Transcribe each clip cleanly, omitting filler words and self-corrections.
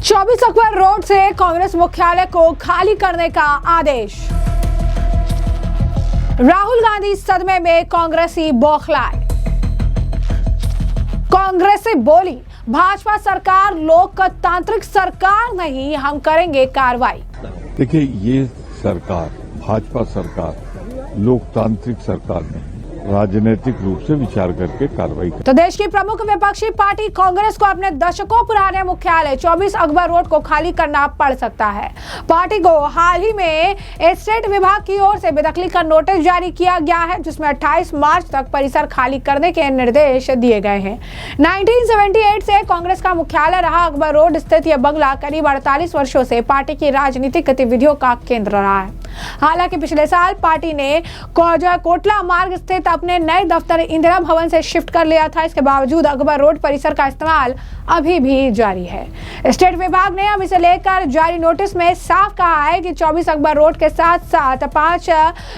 24 Akbar road से कांग्रेस मुख्यालय को खाली करने का आदेश। राहुल गांधी सदमे में कांग्रेसी बौखलाए। कांग्रेस बोली, भाजपा सरकार लोकतांत्रिक सरकार नहीं, हम करेंगे कार्रवाई। देखिए, ये सरकार भाजपा सरकार लोकतांत्रिक सरकार नहीं, राजनीतिक रूप से विचार करके कार्रवाई कर। तो देश की प्रमुख विपक्षी पार्टी कांग्रेस को अपने दशकों पुराने मुख्यालय 24 अकबर रोड को खाली करना पड़ सकता है। पार्टी को हाल ही में एस्टेट विभाग की ओर से बेदखली का नोटिस जारी किया गया है, जिसमें 28 मार्च तक परिसर खाली करने के निर्देश दिए गए हैं। 1978 से कांग्रेस का मुख्यालय रहा अकबर रोड स्थित यह बंगला करीब 48 वर्षों से पार्टी की राजनीतिक गतिविधियों का केंद्र रहा है। हालांकि पिछले साल पार्टी ने कोटला मार्ग स्थित अपने नए दफ्तर इंदिरा भवन से शिफ्ट कर लिया था। इसके बावजूद अकबर रोड परिसर का इस्तेमाल अभी भी जारी है। स्टेट विभाग ने अब इसे लेकर जारी नोटिस में साफ कहा है कि 24 अकबर रोड के साथ साथ 5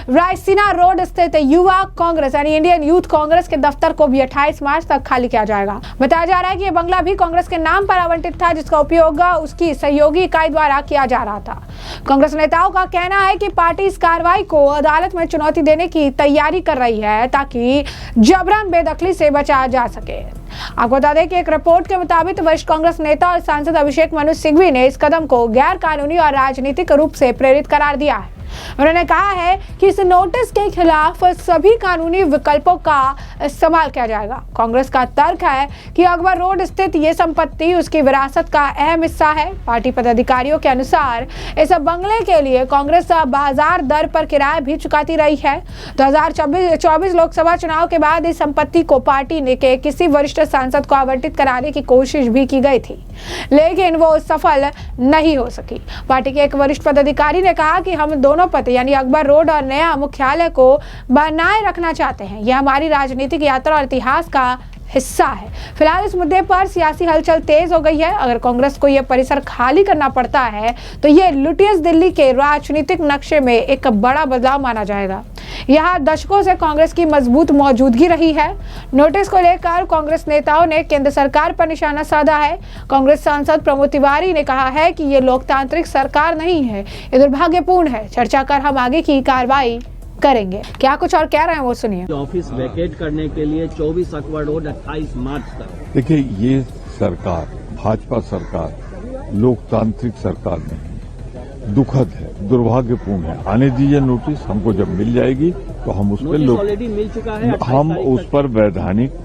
रायसीना रोड स्थित युवा कांग्रेस यानी इंडियन यूथ कांग्रेस के दफ्तर को भी 28 मार्च तक खाली किया जाएगा। बताया जा रहा है कि यह बंगला भी कांग्रेस के नाम पर आवंटित था, जिसका उपयोग उसकी सहयोगी इकाई द्वारा किया जा रहा था। कांग्रेस नेताओं का कहना है कि पार्टी इस कार्रवाई को अदालत में चुनौती देने की तैयारी कर रही है ताकि जबरन बेदखली से बचा जा सके। आपको बता दें कि एक रिपोर्ट के मुताबिक वरिष्ठ कांग्रेस नेता और सांसद अभिषेक मनु सिंघवी ने इस कदम को गैर कानूनी और राजनीतिक रूप से प्रेरित करार दिया है। उन्होंने कहा है कि इस नोटिस के खिलाफ सभी कानूनी विकल्पों का इस्तेमाल किया जाएगा। कांग्रेस का तर्क है कि अकबर रोड स्थित ये संपत्ति उसकी विरासत का अहम हिस्सा है। पार्टी पदाधिकारियों के अनुसार इस बंगले के लिए कांग्रेस बाजार दर पर किराया भी चुकाती रही है। 2024 लोकसभा चुनाव के बाद इस संपत्ति को पार्टी ने के किसी वरिष्ठ सांसद को आवंटित कराने की कोशिश भी की गई थी, लेकिन वो सफल नहीं हो सकी। पार्टी के एक वरिष्ठ पदाधिकारी ने कहा कि हम दोनों पद यानी अकबर रोड और नया मुख्यालय को बनाए रखना चाहते हैं। यह हमारी राजनीतिक यात्रा और इतिहास का हिस्सा है। फिलहाल इस मुद्दे पर सियासी हलचल तेज हो गई है। अगर कांग्रेस को यह परिसर खाली करना पड़ता है तो यह लुटियस दिल्ली के राजनीतिक नक्शे में एक बड़ा बदलाव माना जाएगा। यहाँ दशकों से कांग्रेस की मजबूत मौजूदगी रही है। नोटिस को लेकर कांग्रेस नेताओं ने केंद्र सरकार पर निशाना साधा है। कांग्रेस सांसद प्रमोद तिवारी ने कहा है कि ये लोकतांत्रिक सरकार नहीं है, ये दुर्भाग्यपूर्ण है। चर्चा कर हम आगे की कार्रवाई करेंगे। क्या कुछ और कह रहे हैं वो सुनिए। ऑफिस वैकेट करने के लिए 24 अकबर रोड 28 मार्च तक। देखिए, ये सरकार भाजपा सरकार लोकतांत्रिक सरकार नहीं, दुखद है, दुर्भाग्यपूर्ण है। आने दीजिए नोटिस, हमको जब मिल जाएगी तो हम उस पर ऑलरेडी मिल चुका है। हम उस पर वैधानिक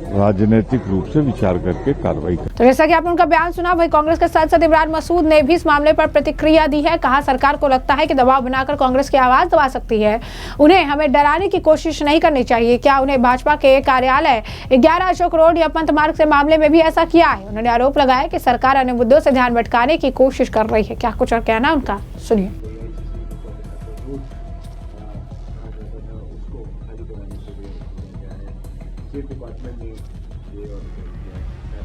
राजनीतिक रूप से विचार करके कार्रवाई करें। तो जैसा कि आपने उनका बयान सुना, वही कांग्रेस के सांसद इमरान मसूद ने भी इस मामले पर प्रतिक्रिया दी है। कहा, सरकार को लगता है कि दबाव बनाकर कांग्रेस की आवाज दबा सकती है। उन्हें हमें डराने की कोशिश नहीं करनी चाहिए। क्या उन्हें भाजपा के कार्यालय 11 अशोक रोड या पंत मार्ग से मामले में भी ऐसा किया है? उन्होंने आरोप लगाया कि सरकार अन्य मुद्दों से ध्यान भटकाने की कोशिश कर रही है। क्या कुछ और कहना उनका, सुनिए।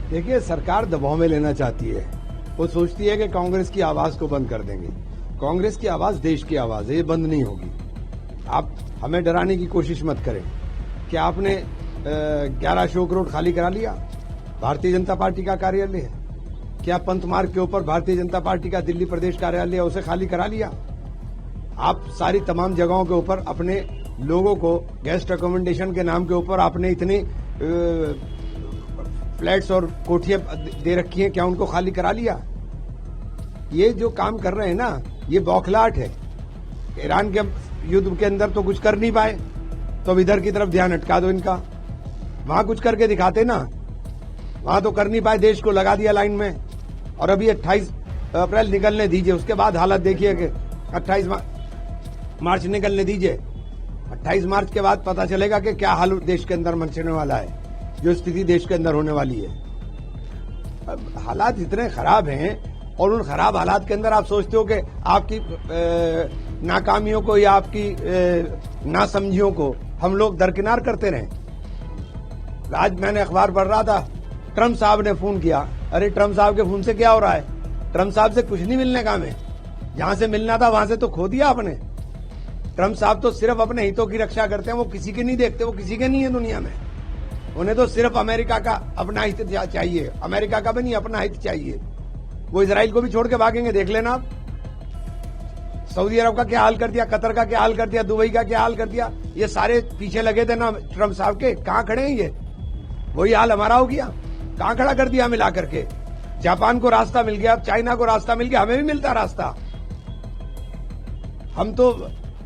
देखिए, सरकार दबाव में लेना चाहती है। वो सोचती है कि कांग्रेस की आवाज को बंद कर देंगे। कांग्रेस की आवाज देश की आवाज है, ये बंद नहीं होगी। आप हमें डराने की कोशिश मत करें। क्या आपने 11 अशोक रोड खाली करा लिया? भारतीय जनता पार्टी का कार्यालय है। क्या पंत मार्ग के ऊपर भारतीय जनता पार्टी का दिल्ली प्रदेश कार्यालय है, उसे खाली करा लिया? आप सारी तमाम जगहों के ऊपर अपने लोगों को गेस्ट अकोमोडेशन के नाम के ऊपर आपने इतने फ्लैट्स और कोठियां दे रखी हैं, क्या उनको खाली करा लिया? ये जो काम कर रहे हैं ना, ये बौखलाहट है। ईरान के युद्ध के अंदर तो कुछ कर नहीं पाए, तो अब इधर की तरफ ध्यान हटका दो इनका। वहां कुछ करके दिखाते ना, वहां तो कर नहीं पाए, देश को लगा दिया लाइन में। और अभी 28 अप्रैल निकलने दीजिए, उसके बाद हालत देखिए कि 28 मार्च निकलने दीजिए। 28 मार्च के बाद पता चलेगा कि क्या हाल देश के अंदर मचने वाला है, जो स्थिति देश के अंदर होने वाली है। अब हालात इतने खराब हैं और उन खराब हालात के अंदर आप सोचते हो कि आपकी नाकामियों को या आपकी नासमझियों को हम लोग दरकिनार करते रहें। आज मैंने अखबार पढ़ रहा था, ट्रम्प साहब ने फोन किया। अरे ट्रम्प साहब के फोन से क्या हो रहा है? ट्रम्प साहब से कुछ नहीं मिलने का हमें, जहां से मिलना था वहां से तो खो दिया आपने। ट्रम्प साहब तो सिर्फ अपने हितों की रक्षा करते हैं, वो किसी के नहीं देखते, वो किसी के नहीं है दुनिया में। उन्हें तो सिर्फ अमेरिका का अपना हित चाहिए, अमेरिका का भी नहीं, अपना हित चाहिए। वो इजराइल को भी छोड़ के भागेंगे, देख लेना आप। सऊदी अरब का क्या हाल कर दिया, कतर का क्या हाल कर दिया, दुबई का क्या हाल कर दिया। ये सारे पीछे लगे थे ना ट्रम्प साहब के, कहां खड़े हैं ये? वही हाल हमारा हो गया, कहां खड़ा कर दिया मिला करके। जापान को रास्ता मिल गया, चाइना को रास्ता मिल गया, हमें भी मिलता रास्ता। हम तो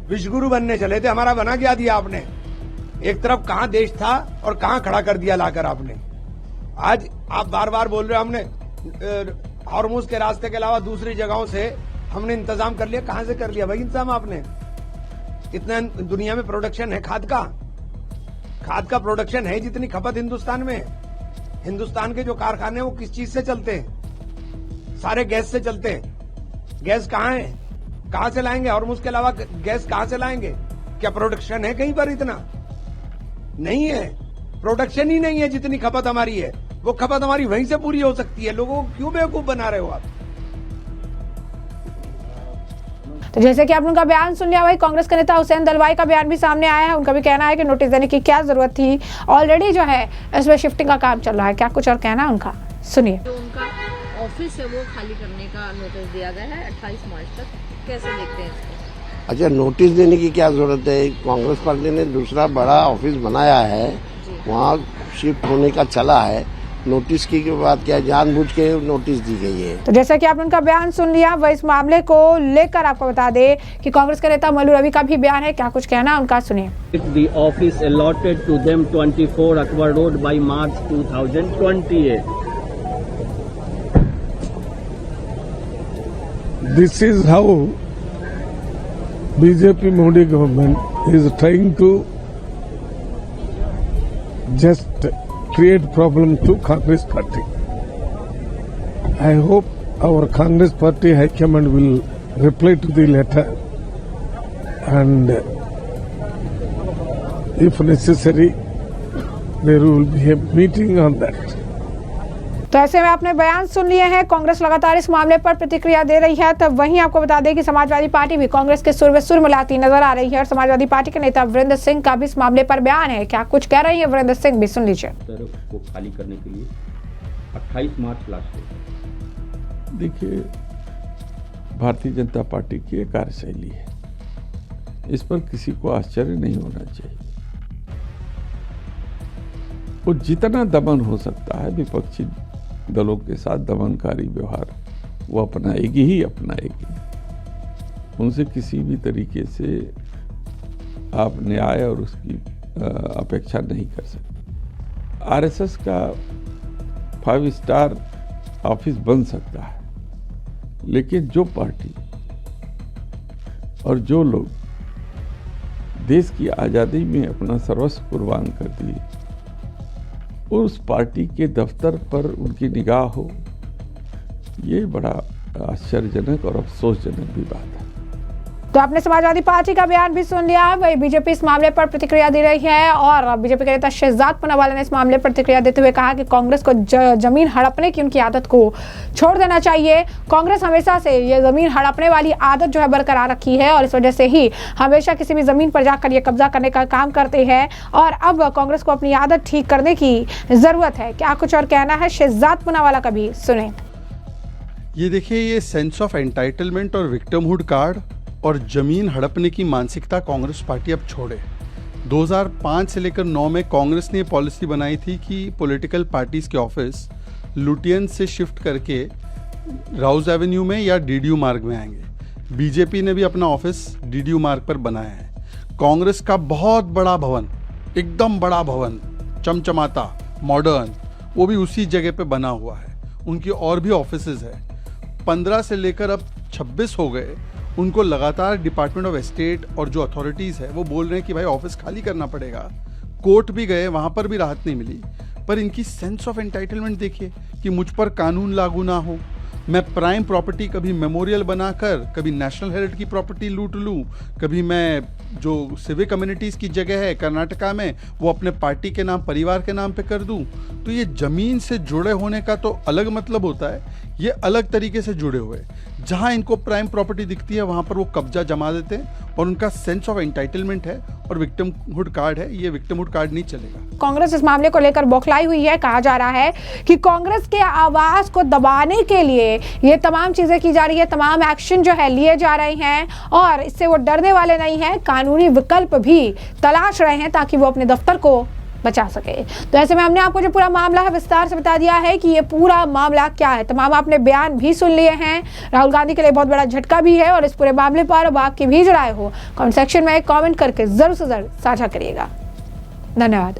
विश्वगुरु बनने चले थे, हमारा बना क्या दिया आपने। एक तरफ कहां देश था और कहां खड़ा कर दिया लाकर आपने। आज आप बार बार बोल रहे हो हमने हॉर्मुज के रास्ते के अलावा दूसरी जगहों से हमने इंतजाम कर लिया। कहां से कर लिया भाई इंतजाम आपने? इतना दुनिया में प्रोडक्शन है खाद का प्रोडक्शन है, जितनी खपत हिंदुस्तान में। हिंदुस्तान के जो कारखाने हैं वो किस चीज से चलते हैं? सारे गैस से चलते हैं। गैस कहां है? कहां से लाएंगे? हॉर्मुज के अलावा गैस कहां से लाएंगे? क्या प्रोडक्शन है कहीं पर? इतना नहीं है, प्रोडक्शन ही नहीं है। जितनी खपत हमारी है वो खपत हमारी वहीं से पूरी हो सकती है। लोगों को क्यों बेवकूफ बना रहे हो आप? तो जैसे कि आपने उनका बयान सुन लिया, वही कांग्रेस के नेता हुसैन दलवाई का बयान भी सामने आया है। उनका भी कहना है कि नोटिस देने की क्या जरूरत थी, ऑलरेडी जो है इसमें शिफ्टिंग का काम चल रहा है। क्या कुछ और कहना है उनका, सुनिए। जो उनका ऑफिस है वो खाली करने का नोटिस दिया गया है 28 मार्च तक, कैसे देखते हैं इसको? अच्छा, नोटिस देने की क्या जरूरत है? कांग्रेस पार्टी ने दूसरा बड़ा ऑफिस बनाया है, वहाँ शिफ्ट होने का चला है। नोटिस की बात क्या है? जानबूझ के नोटिस दी गई है। तो जैसा कि आपने उनका बयान सुन लिया, वह इस मामले को लेकर आपको बता दे कि कांग्रेस के नेता मल्लू रवि का भी बयान है। क्या कुछ कहना उनका, सुनिए। The office allotted to them 24 Akbar Road by March 2028. This is how BJP Modi government is trying to just create problem to Congress party. I hope our Congress party high command will reply to the letter and if necessary there will be a meeting on that. तो ऐसे में आपने बयान सुन लिए हैं। कांग्रेस लगातार इस मामले पर प्रतिक्रिया दे रही है। तब वहीं आपको बता दें कि समाजवादी पार्टी भी कांग्रेस के सुर में सुर मिलाती नजर आ रही है और समाजवादी पार्टी के नेता वीरेंद्र सिंह का भी इस मामले पर बयान है। क्या कुछ कह रही है वीरेंद्र सिंह, भी सुन लीजिए। को खाली करने के लिए 28 मार्च लास्ट डेट। देखिए, भारतीय जनता पार्टी की एक कार्यशैली है, इस पर किसी को आश्चर्य नहीं होना चाहिए। वो जितना दमन हो सकता है विपक्षी दलों के साथ दमनकारी व्यवहार वो अपनाएगी ही अपनाएगी। उनसे किसी भी तरीके से आप न्याय और उसकी अपेक्षा नहीं कर सकते। आरएसएस का 5 स्टार ऑफिस बन सकता है, लेकिन जो पार्टी और जो लोग देश की आज़ादी में अपना सर्वस्व कुर्बान कर दिए, उस पार्टी के दफ्तर पर उनकी निगाह हो, ये बड़ा आश्चर्यजनक और अफसोसजनक भी बात है। तो आपने समाजवादी पार्टी का बयान भी सुन लिया है। वही बीजेपी इस मामले पर प्रतिक्रिया दे रही है और बीजेपी के नेता शहजाद पूनावाला ने इस मामले पर प्रतिक्रिया देते हुए कहा कि कांग्रेस को जमीन हड़पने की उनकी आदत को छोड़ देना चाहिए। कांग्रेस हमेशा से ये जमीन हड़पने वाली आदत जो है बरकरार रखी है और इस वजह से ही हमेशा किसी भी जमीन पर जाकर ये कब्जा करने का काम करते हैं और अब कांग्रेस को अपनी आदत ठीक करने की जरूरत है। क्या कुछ और कहना है शहजाद पूनावाला का भी सुने। ये देखिए, ये सेंस ऑफ एंटाइटलमेंट और विक्टिमहुड कार्ड और जमीन हड़पने की मानसिकता कांग्रेस पार्टी अब छोड़े। 2005 से लेकर 9 में कांग्रेस ने पॉलिसी बनाई थी कि पॉलिटिकल पार्टीज के ऑफिस लुटियन से शिफ्ट करके राउज एवेन्यू में या डीडीयू मार्ग में आएंगे। बीजेपी ने भी अपना ऑफिस डीडीयू मार्ग पर बनाया है। कांग्रेस का बहुत बड़ा भवन, एकदम बड़ा भवन, चमचमाता, मॉडर्न, वो भी उसी जगह पे बना हुआ है। उनकी और भी ऑफिसेज है। 15 से लेकर अब 26 हो गए। उनको लगातार डिपार्टमेंट ऑफ एस्टेट और जो अथॉरिटीज़ है वो बोल रहे हैं कि भाई ऑफिस खाली करना पड़ेगा। कोर्ट भी गए, वहाँ पर भी राहत नहीं मिली। पर इनकी सेंस ऑफ एंटाइटलमेंट देखिए कि मुझ पर कानून लागू ना हो, मैं प्राइम प्रॉपर्टी कभी मेमोरियल बनाकर, कभी नेशनल हेरिटेज की प्रॉपर्टी लूट लूँ, कभी मैं जो सिविक कम्युनिटीज़ की जगह है कर्नाटका में वो अपने पार्टी के नाम, परिवार के नाम पे कर दूँ। तो ये ज़मीन से जुड़े होने का तो अलग मतलब होता है, ये अलग तरीके से जुड़े हुए हैं। जहां इनको प्राइम प्रॉपर्टी दिखती है वहां पर वो कब्जा जमा देते हैं और उनका सेंस ऑफ एंटाइटलमेंट है और विक्टिमहुड कार्ड है, ये विक्टिमहुड कार्ड नहीं चलेगा। कांग्रेस इस मामले को लेकर बौखलाई हुई है। कहा जा रहा है कि कांग्रेस के आवाज को दबाने के लिए ये तमाम चीजें की जा रही है, तमाम एक्शन जो है लिए जा रहे हैं और इससे वो डरने वाले नहीं हैं, कानूनी विकल्प भी तलाश रहे हैं ताकि वो अपने दफ्तर को बचा सके। तो ऐसे में हमने आपको जो पूरा मामला है विस्तार से बता दिया है कि ये पूरा मामला क्या है। तमाम आपने बयान भी सुन लिए हैं। राहुल गांधी के लिए बहुत बड़ा झटका भी है और इस पूरे मामले पर अब आपकी भी राय हो कमेंट सेक्शन में कमेंट करके जरूर से जरूर साझा करिएगा। धन्यवाद।